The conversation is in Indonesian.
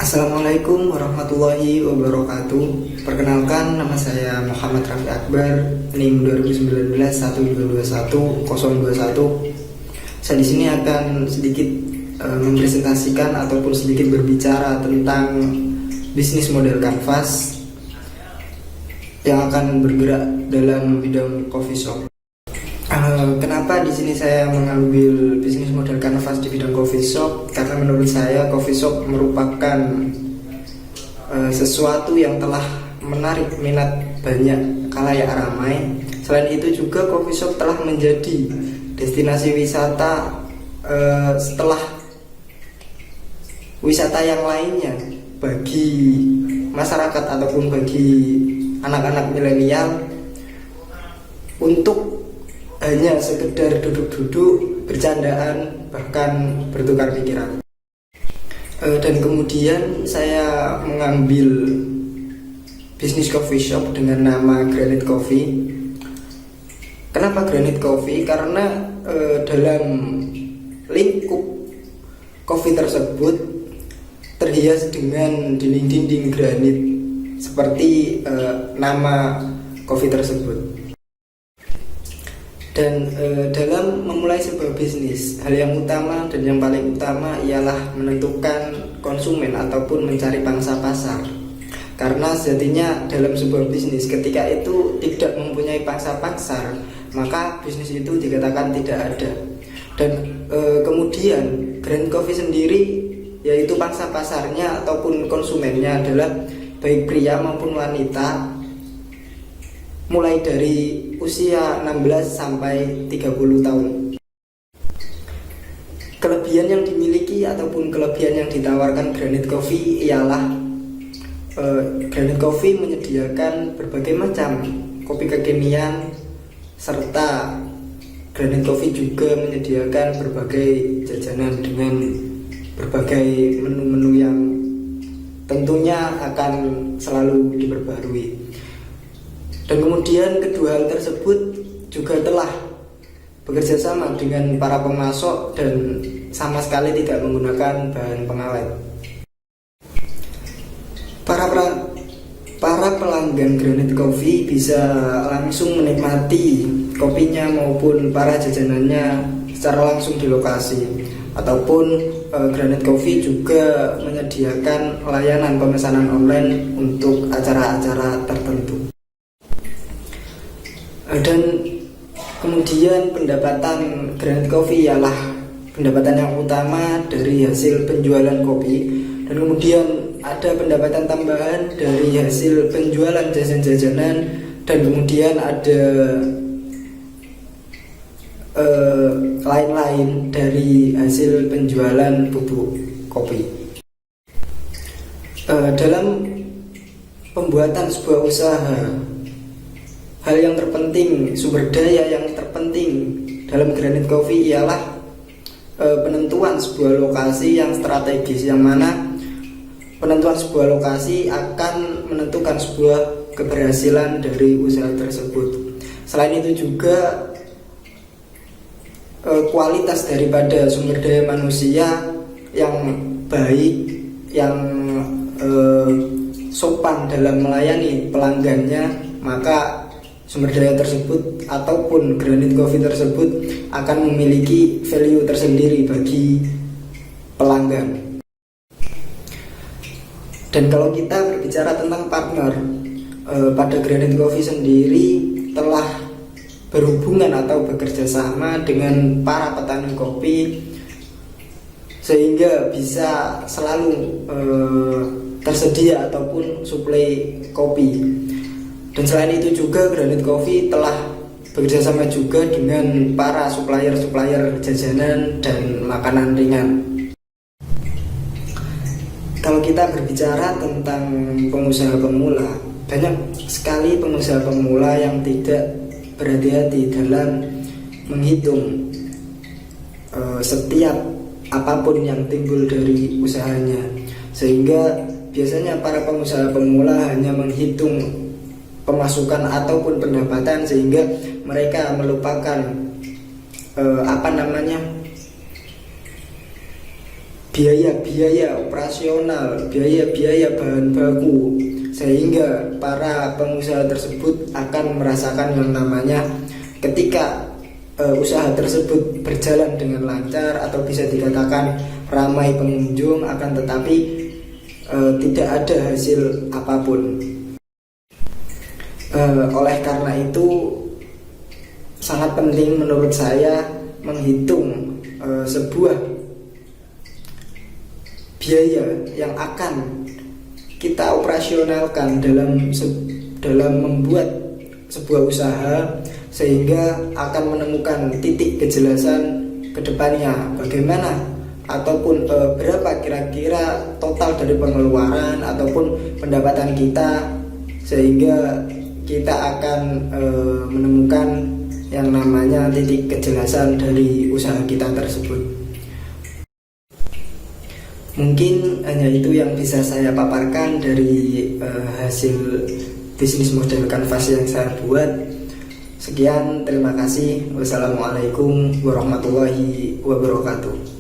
Assalamualaikum warahmatullahi wabarakatuh. Perkenalkan, nama saya Muhammad Raffi Akbar, NIM 2019 1221 021. Saya di sini akan sedikit mempresentasikan ataupun sedikit berbicara tentang bisnis model kanvas yang akan bergerak dalam bidang coffee shop. Kenapa di sini saya mengambil bisnis model kanvas di bidang coffee shop? Karena menurut saya coffee shop merupakan sesuatu yang telah menarik minat banyak khalayak ramai. Selain itu juga coffee shop telah menjadi destinasi wisata setelah wisata yang lainnya bagi masyarakat ataupun bagi anak-anak milenial untuk hanya sekedar duduk-duduk, bercandaan, bahkan bertukar pikiran. Dan kemudian saya mengambil bisnis coffee shop dengan nama Granite Coffee. Kenapa Granite Coffee? Karena dalam lingkup coffee tersebut terhias dengan dinding-dinding granit seperti nama coffee tersebut. Dan dalam memulai sebuah bisnis, hal yang utama dan yang paling utama ialah menentukan konsumen ataupun mencari pangsa pasar. Karena sejatinya dalam sebuah bisnis ketika itu tidak mempunyai pangsa pasar, maka bisnis itu dikatakan tidak ada. Dan kemudian Granite Coffee sendiri, yaitu pangsa pasarnya ataupun konsumennya adalah baik pria maupun wanita, mulai dari usia 16 sampai 30 tahun. Kelebihan yang dimiliki ataupun kelebihan yang ditawarkan Granite Coffee ialah Granite Coffee menyediakan berbagai macam kopi kekinian, serta Granite Coffee juga menyediakan berbagai jajanan dengan berbagai menu-menu yang tentunya akan selalu diperbarui. Dan kemudian kedua hal tersebut juga telah bekerja sama dengan para pemasok dan sama sekali tidak menggunakan bahan pengawet. Para pelanggan Granite Coffee bisa langsung menikmati kopinya maupun para jajanannya secara langsung di lokasi. Ataupun Granite Coffee juga menyediakan layanan pemesanan online untuk acara-acara tertentu. Dan kemudian pendapatan Granite Coffee ialah pendapatan yang utama dari hasil penjualan kopi, dan kemudian ada pendapatan tambahan dari hasil penjualan jajan-jajanan, dan kemudian ada lain-lain dari hasil penjualan bubuk kopi. Dalam pembuatan sebuah usaha, hal yang terpenting, sumber daya yang terpenting dalam Granite Coffee ialah penentuan sebuah lokasi yang strategis, yang mana penentuan sebuah lokasi akan menentukan sebuah keberhasilan dari usaha tersebut. Selain itu juga kualitas daripada sumber daya manusia yang baik, yang sopan dalam melayani pelanggannya, maka sumber daya tersebut ataupun Granite Coffee tersebut akan memiliki value tersendiri bagi pelanggan. Dan kalau kita berbicara tentang partner, pada Granite Coffee sendiri telah berhubungan atau bekerja sama dengan para petani kopi sehingga bisa selalu tersedia ataupun suplai kopi. Dan selain itu juga Granite Coffee telah bekerjasama juga dengan para supplier jajanan dan makanan ringan. Kalau kita berbicara tentang pengusaha pemula, banyak sekali pengusaha pemula yang tidak berhati-hati dalam menghitung setiap apapun yang timbul dari usahanya, sehingga biasanya para pengusaha pemula hanya menghitung pemasukan ataupun pendapatan, sehingga mereka melupakan biaya-biaya operasional, biaya-biaya bahan baku, sehingga para pengusaha tersebut akan merasakan yang namanya ketika usaha tersebut berjalan dengan lancar atau bisa dikatakan ramai pengunjung, akan tetapi tidak ada hasil apapun. Oleh karena itu sangat penting menurut saya menghitung sebuah biaya yang akan kita operasionalkan dalam membuat sebuah usaha, sehingga akan menemukan titik kejelasan ke depannya bagaimana ataupun berapa kira-kira total dari pengeluaran ataupun pendapatan kita, sehingga kita akan menemukan yang namanya titik kejelasan dari usaha kita tersebut. Mungkin hanya itu yang bisa saya paparkan dari hasil bisnis model kanvas yang saya buat. Sekian, terima kasih. Wassalamualaikum warahmatullahi wabarakatuh.